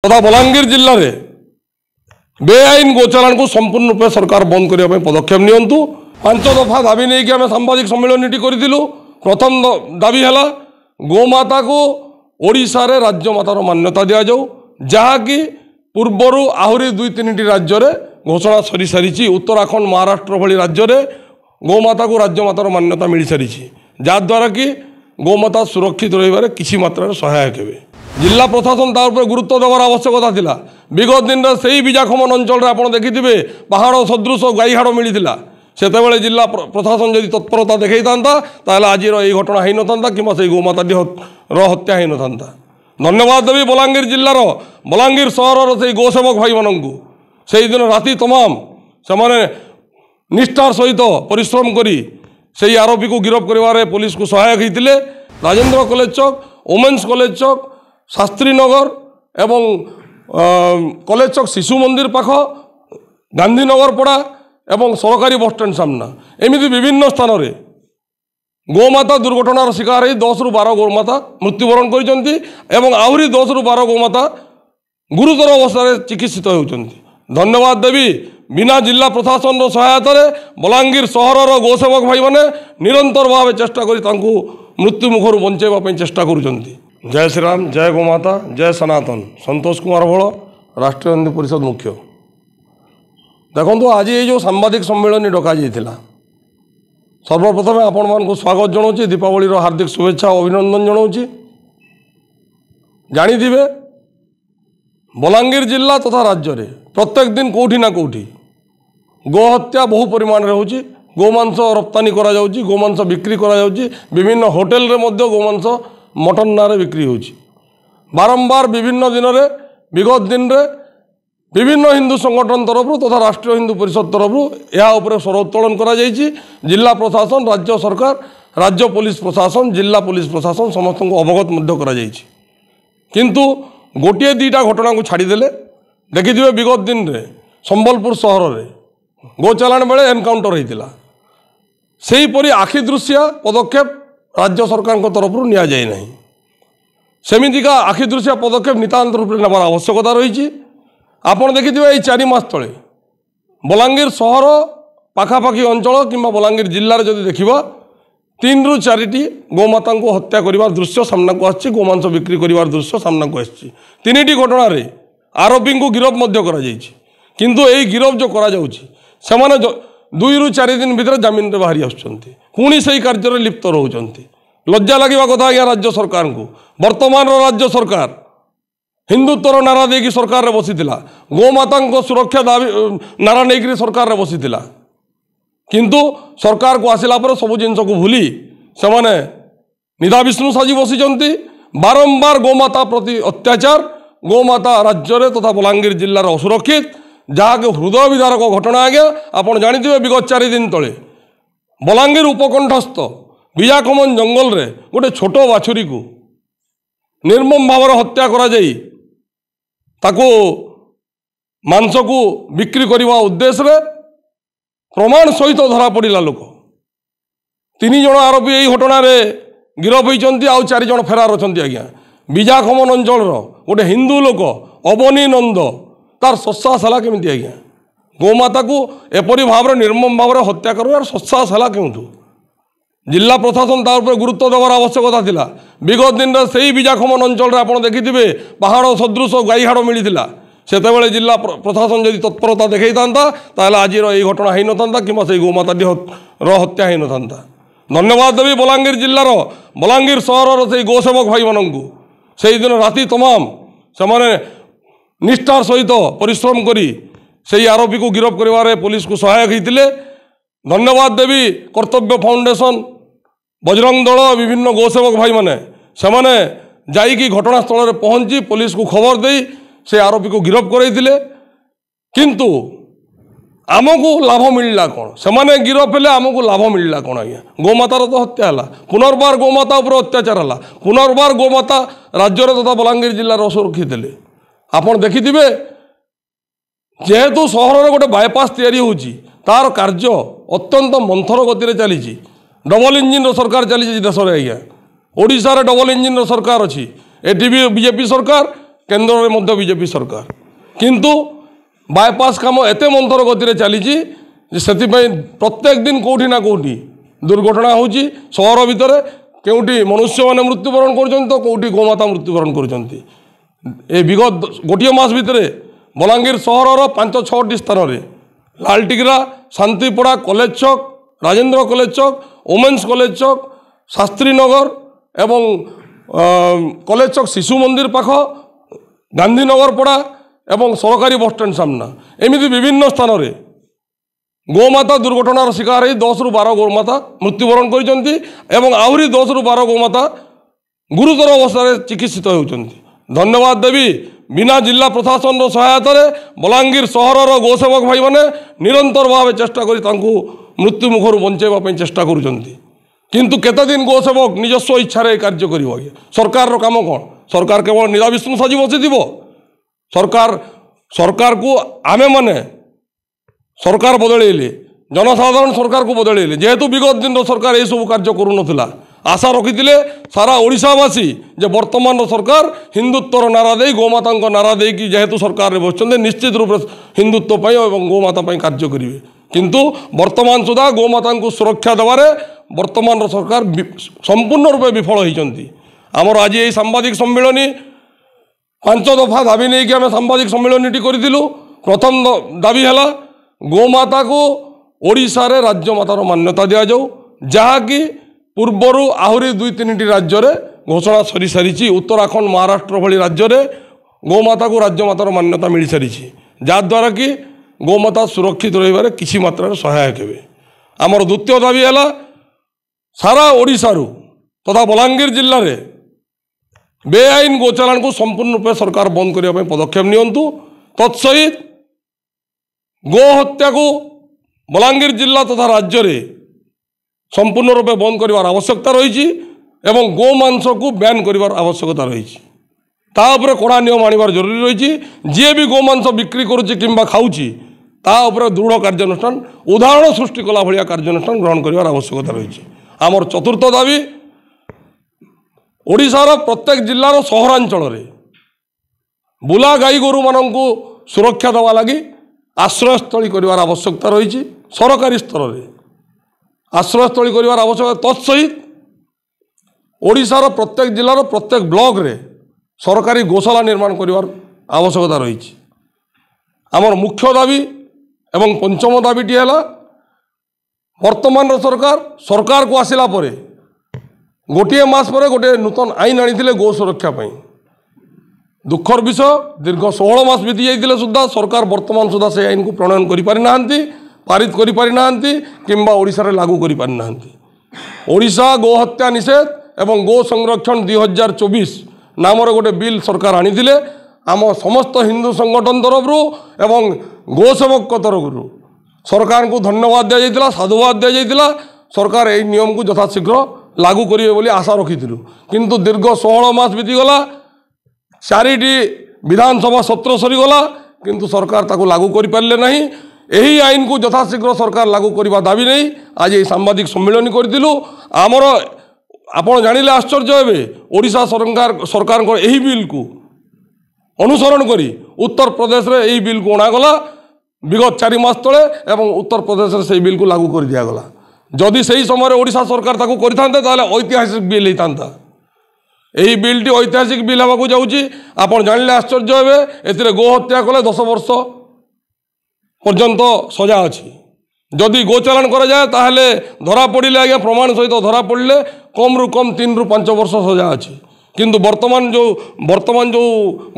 तथा बलांगीर जिले में बेआईन गोचालाण को संपूर्ण रूप सरकार बंद करने पदक्षेप नियंतु। 5 दफा दाबी नहीं कि आम सांबादिक सम्मेलन करूँ। प्रथम दाबी है गोमाता को ओडिशा रे राज्यमातार मान्यता दि जाऊ, जहाँकि पूर्वर आहरी 2-3 राज्य में घोषणा सरी सारी। उत्तराखंड महाराष्ट्र भली राज्य में गोमाता को राज्यमातार मान्यता मिल सारी, जहाद्वारा कि गोमाता सुरक्षित रही किसी मात्रा सहायक हे। जिला प्रशासन तार गुरुत्व देवार आवश्यकता थिला। विगत दिन में से बीजाखमन अंचल आप देखिथे पहाड़ सदृश गाईहाड़ मिलता से जिला प्रशासन जदि तत्परता देखा था आज ये घटना हो ना कि गोमाता हत्या हो ना। धन्यवाद देवी बलांगीर जिलार बलांगीर सहर से गोसेवक भाई मानू से दिन राति तमाम से निष्ठार सहित परिश्रम करी से आरोपी को गिरफ्त कर पुलिस को सहायक होते। राजेंद्र कॉलेज चौक, वोमेन्स कॉलेज चौक, शास्त्री नगर एवं कॉलेज चौक शिशु मंदिर पाख, गांधीनगर पड़ा एवं सरकारी बस स्टैंड सामना एमती विभिन्न स्थान में गोमाता दुर्घटनार शिकार हो 10 ରୁ 12 गोमाता मृत्युवरण कर आहरी 10 ରୁ 12 गोमाता गुरुतर अवस्था चिकित्सित होती। धन्यवाद देवी बिना जिला प्रशासन सहायता बलांगीर सहर गोसेवक भाई मैंने निरंतर भाव चेष्टा कर मृत्यु मुखर बचाइवाई चेष्टा कर। जय श्री राम, जय गोमाता, जय सनातन। संतोष कुमार भोल, राष्ट्रीय हिंदू परिषद मुख्य। देखो आज ये जो सांबादिक सम्मेलन डक सर्वप्रथम आपण मानक स्वागत जनाऊँ, दीपावली हार्दिक शुभेच्छा और अभिनंदन जनाऊँ। जानिथिबे बलांगीर जिला तथा राज्य में प्रत्येक दिन कौटी ना कौटी गोहत्या बहु परिमाण में होची। गोमांस रप्तानी करा जाउची, गोमांस बिक्री करा जाउची। विभिन्न होटेल रे मध्य गोमांस मटन नारे बिक्री होची। बारंबार विभिन्न दिन में विगत दिन में विभिन्न हिंदू संगठन तरफ तथा राष्ट्रीय हिंदू परिषद तरफ यह स्वर उत्तोलन करा जाइछि। जिला प्रशासन, राज्य सरकार, राज्य पुलिस प्रशासन, जिला पुलिस प्रशासन समस्त को अवगत मध्य करा जाइछि। किंतु गोटे 2टा घटना को छाड़देले देखिथिबे विगत दिन में संबलपुर सहर में गोचालाण बेले एनकाउंटर होता सेहीपरि आखि दृश्य पदक्षेप राज्य सरकार तरफ निया जाए नहीं। सेमितिका आखि दृश्य पदक्षेप नितांत रूप में नेबार आवश्यकता रही। आपड़ देखिए ये 4 मास तले बलांगीर सहर पाखापाखि अंचल कि बलांगीर जिले जदि देखा 3 ରୁ 4ଟି गोमाता को हत्या कर दृश्य सामना को आसी, गोमांस बिक्री कर दृश्य सामना को आसी। 3ଟି घटन आरोपी को गिरफ्त किंतु यही गिरफ्त जो करा से 2 ରୁ 4 दिन भितर जमीन में बाहरी आसुँच से कार्य लिप्त रोच। लज्जा लगे कथा आज्ञा राज्य सरकार को। वर्तमान राज्य सरकार हिंदुत्वर नारा देकी सरकार रे बसीथिला, गोमाता सुरक्षा दाबी नारा नहीं सरकार रे बसीथिला। किंतु सरकार को आसिला पर सब जिनस को भूली से निदा विष्णु साजी बसीचंती। बारंबार गोमाता प्रति अत्याचार, गोमाता राज्य में तथा बलांगीर जिलार असुरक्षित जहाँकि हृदय विदारक घटना आज्ञा आपड़ जानिथिबे। विगत 4 दिन तले बलांगीर उपकंठस्थ बीजाखमन जंगल रे गोटे छोट बाछुरी को निर्मम भाव हत्या करा जाई ताको मांस को बिक्री करने उद्देश्य प्रमाण सहित धरा पड़ा लोक 3 जन आरोपी यही घटना गिरफ होती। आउ 4 जन फेरार अच्छा। आज्ञा बीजाखमन अंचल गोटे हिंदू लोक अवनी नंद तार सत्साहस है केमी आज्ञा गोमाता को एपरी भाव निर्मम भाव हत्या कर सत्साहस है क्यों। जिला प्रशासन तार गुरुत्व देवार आवश्यकता थिला। विगत दिन में से बीजाखमन अंचल आप देखिथे पहाड़ सदृश गाईहाड़ मिलता से जिला प्रशासन जदि तत्परता देखा था आज ये घटना हो ना कि गोमाता हत्या हो ना। धन्यवाद देवी बलांगीर जिलार बलांगीर सहर से गोसेवक भाई मानू से दिन राति तमाम से निष्ठार सहित परिश्रम करी से आरोपी को गिरफ्त कर पुलिस को सहायक होते। धन्यवाद देवी कर्तव्य फाउंडेशन, बजरंग दल, विभिन्न गोसेवक भाई मैंने जाइकी घटनास्थल में पहुँची पुलिस को खबर दे से आरोपी को गिरफ्त करते। किंतु आमको लाभ मिलला कौन? से गिरफ हेले आमको लाभ मिलला कौन? आज्ञा गोमातार तो हत्या है, पुनर्बार गोमाता उपर अत्याचार है, पुनर्बार गोमाता राज्य तथा बलांगीर जिलार असुरक्षित हेले। आप देखिथे जेहेतु सहर में गोटे बायपास तैयारी होची तार कार्य अत्यंत मंथर गति चली। डबल इंजिन सरकार चली देश में। आज्ञा ओडिशा रे डबल इंजिन सरकार अच्छी। एटी भी बीजेपी सरकार, केन्द्र में बीजेपी सरकार किंतु बायपास काम एत मंथर गति चली से प्रत्येक दिन कौटी ना कौटी दुर्घटना होची सहर भितर केउटी मनुष्य मैंने मृत्युवरण कर कौटी गोमाता मृत्युवरण कर विगत गोटे मास भितर बलांगीर सहर 5-6टी स्थान में लालटिग्रा शांतिपड़ा कॉलेज छक राजेंद्र कॉलेज छक वोमेन्स कॉलेज छक शास्त्री नगर एवं कॉलेज छक शिशु मंदिर पाख गांधीनगर पड़ा एवं सरकारी बस स्टैंड सामना एमती विभिन्न स्थान में गोमाता दुर्घटनार शिकार हो 10-12 गोमाता मृत्युवरण कर आहरी 10-12 गोमाता गुरुतर अवस्था चिकित्सित होती। धन्यवाद देवी बिना जिला प्रशासन सहायता बलांगीर सहर गोसेवक भाई मैंने निरंतर भाव चेष्टा कर मृत्यु मुखर बचाइवाई चेष्टा करुँच केते दिन गोसेवक निजस्व इच्छा कार्य कर सरकार काम कौन सरकार केवल निराविष्णु साजी बसी सरकार को आमे माने सरकार बदलैले जनसाधारण सरकार को बदलैले जेहेतु विगत दिन सरकार ये सब कार्य करूनथिला आशा रखी सारा ओडिशावासी जे वर्तमान सरकार हिंदुत्वर नारा दे गोमाता नारा दे कि जेहेतु सरकार बसते निश्चित रूप से हिंदुत्व और गोमाता कार्य करेंगे किंतु वर्तमान सुधा गोमाता को सुरक्षा देवारे वर्तमान सरकार संपूर्ण रूपे विफल होती। आमर आज ये सांबादिक सम्मेलन 5 दफा दाबी नहीं कि आम सांबादिक सम्मेलन करूँ। प्रथम दाबी है गोमाता को ओडिशा रे राज्य मातार मान्यता दि जाऊ जहाँकि पूर्वर आहरी 2-3टी राज्य घोषणा सरी सारी उत्तराखंड महाराष्ट्र भली राज्य में गोमाता को राज्य मातार मान्यता मिल सारी जहाद्वारा कि गोमाता सुरक्षित रही किसी मात्रा सहायक हे। आमर द्वितीय दाबी है सारा ओडिशारू तथा बलांगीर जिले में बेआईन गोचालान को संपूर्ण रूप सरकार बंद करने पदक्षेप नियंतु। तत्सहित गो हत्या को बलांगीर जिला तथा राज्य में संपूर्ण रूप बंद कर आवश्यकता रही एवं गो मांस को बैन कर आवश्यकता रही तापर कड़ा नियम आनिबार जरूरी रही। जी भी गो मांस बिक्री करुच्ची किंबा खाऊची तापर दृढ़ कार्यानुष्ठान उदाहरण सृष्टि कला भाया कार्यानुष्ठान ग्रहण कर आवश्यकता रही। आमर चतुर्थ दाबी ओडिशार प्रत्येक जिलार सहरांचल बुला गाई गोरु मानक सुरक्षा देवा लगी आश्रयस्थली कर आवश्यकता रही। सरकारी स्तर में आश्रयस्थली कर आवश्यकता तत्सहित ओडिशार प्रत्येक जिलार प्रत्येक ब्लॉक रे सरकारी गोशाला निर्माण कर आवश्यकता रही। आमर मुख्य दाबी एवं पंचम दाबीटी है वर्तमान सरकार को आसिला परे गोटे मास पर गोटे नूतन आईन आनी गो सुरक्षा पाई दुखर विषय दीर्घ 16 मास बीती जाते सुधा सरकार वर्तमान सुधा से आईन को प्रणयन कर पारि ना पारित कर पारि ना किंबा ओडिशा रे लागू कर पारि ना। ओडिशा गो हत्या निषेध एवं गो संरक्षण 2024 नामर गोटे बिल सरकार आनी आम समस्त हिंदू संगठन तरफ एवं गो सेवक तरफ सरकार को धन्यवाद दि जाता साधुवाद दि जाता सरकार यही नियम को यथाशीघ्र लागू करेंगे बोली आशा रखीलु किंतु दीर्घ 16 मास बीतीगला 4टी विधानसभा सत्र सरीगला किंतु सरकार ताको लागू कर पारे ना। यही आईन को यथाशीघ्र सरकार लागू करने दाबी नहीं आज ये सांबादिक सम्मेलन करूँ। आमर आपण जानिले आश्चर्य हे ओडिशा सरकार यही बिल को अनुसरण करी उत्तर प्रदेश रे यही बिल को अणागला विगत 4 मास तले एवं उत्तर प्रदेश से बिल को लागू कर दिगला। जदि से समय ओडिशा सरकार ताको करिथांते ताले ऐतिहासिक बिल होता यही बिलटी ऐतिहासिक बिल होगा जाऊँगी। आपण जानिले आश्चर्य हे एथिरे गो हत्या कले 10 वर्ष पर्यंत सजा अच्छी जदि गोचालान करा जाए ताहले धरा पड़े आज्ञा प्रमाण सहित धरा पड़े कम रु कम 3 रु 5 वर्ष सजा अच्छी किंतु वर्तमान जो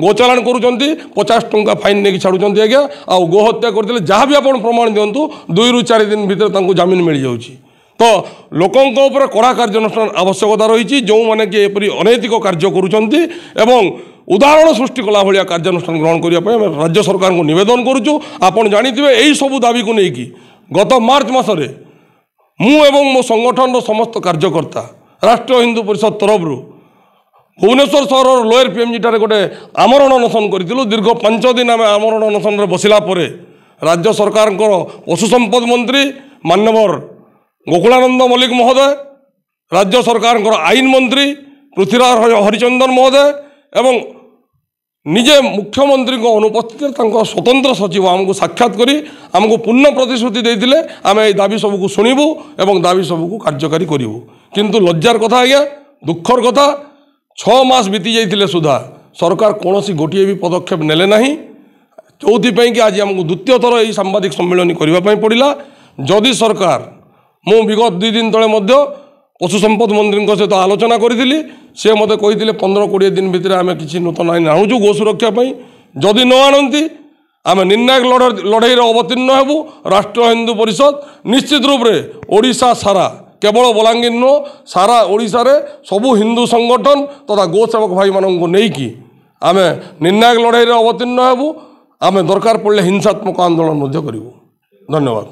गोचालान करुँच 50 टंका फाइन नहीं छाड़ुंट आज्ञा आउ गो हत्या करते जहाँ भी आप प्रमाण दिंतु 2 रु 4 दिन भितर जमीन मिल जाऊँगी। तो लोकों कड़ा कार्यानुष्ठान आवश्यकता रही जो मैंने कि एपरी अनैतिक कार्य करुँच एवं उदाहरण सृष्टि कला भाया कार्यानुष्ठान ग्रहण करने राज्य सरकार को निवेदन करुचु। आपड़ जानिथिबे एही सबु दाबी को लेकिन गत मार्च मासरे मु एवं मो संगठन समस्त कार्यकर्ता राष्ट्रीय हिंदू परिषद तरफ भुवनेश्वर सहर लोयर पीएमजी ठारे गोटे आमरण अनशन करूँ। दीर्घ 5 दिन आम आमरण अनशन बसिला परे राज्य सरकार पशु संपद मंत्री माननीय गोकुलानंद मल्लिक महोदय राज्य सरकार आईन मंत्री पृथ्वीराज हरिचंदन महोदय एवं ନିଜେ ମୁଖ୍ୟମନ୍ତ୍ରୀଙ୍କ ଅନୁପସ୍ଥିତିରେ ତାଙ୍କ ସ୍ୱତନ୍ତ୍ର ସଚିବ ଆମକୁ ସାକ୍ଷାତ କରି ଆମକୁ ପୂର୍ଣ୍ଣ ପ୍ରତିଶ୍ରୁତି ଦେଇଥିଲେ ଆମେ এই ଦାବି ସବୁକୁ ଶୁଣିବୁ ଏବଂ ଦାବି ସବୁକୁ କାର୍ଯ୍ୟକାରୀ କରିବୁ। କିନ୍ତୁ ଲଜ୍ଜାର କଥା ଆଜ୍ଞା, ଦୁଃଖର କଥା, 6 ମାସ ବିତି ଯାଇଥିଲେ ସୁଦ୍ଧା ସରକାର କୌଣସି ଗୋଟିଏ ବି ପଦକ୍ଷେପ ନେଲେ ନାହିଁ। ଯୋଉଥିପାଇଁ କି ଆଜି ଆମକୁ ଦ୍ୱିତୀୟ ଥର ଏହି ସାମ୍ବାଦିକ ସମ୍ମିଳନୀ କରିବା ପାଇଁ ପଡ଼ିଲା। ଯଦି ସରକାର, ମୁଁ ବିଗତ 2 ଦିନ ତଳେ ମଧ୍ୟ ପଶୁ ସମ୍ପଦ ମନ୍ତ୍ରୀଙ୍କ ସହିତ ଆଲୋଚନା କରିଥିଲି। ସେ ମୋତେ କହିଥିଲେ 15-20 ଦିନ ଭିତରେ ଆମେ କିଛି ନୂତନ ଆଇନ ଆଣୁଛୁ ଗୋ ସୁରକ୍ଷା ପାଇଁ। ଯଦି ନ ଆଣନ୍ତି ଆମେ ନିର୍ଣ୍ଣାୟକ ଲଢ଼େଇରେ ଅବତୀର୍ଣ୍ଣ ହେବୁ। ରାଷ୍ଟ୍ରୀୟ ହିନ୍ଦୁ ପରିଷଦ ନିଶ୍ଚିତ ରୂପରେ ଓଡ଼ିଶା ସାରା, କେବଳ ବଲାଙ୍ଗୀର ନୁହଁ, ସାରା ଓଡ଼ିଶାରେ ସବୁ ହିନ୍ଦୁ ସଂଗଠନ ତଥା ଗୋସେବକ ଭାଇମାନଙ୍କୁ ନେଇକି ଆମେ ନିର୍ଣ୍ଣାୟକ ଲଢ଼େଇରେ ଅବତୀର୍ଣ୍ଣ ହେବୁ। ଆମେ ଦରକାର ପଡ଼ିଲେ ହିଂସାତ୍ମକ ଆନ୍ଦୋଳନ ମଧ୍ୟ କରିବୁ। ଧନ୍ୟବାଦ।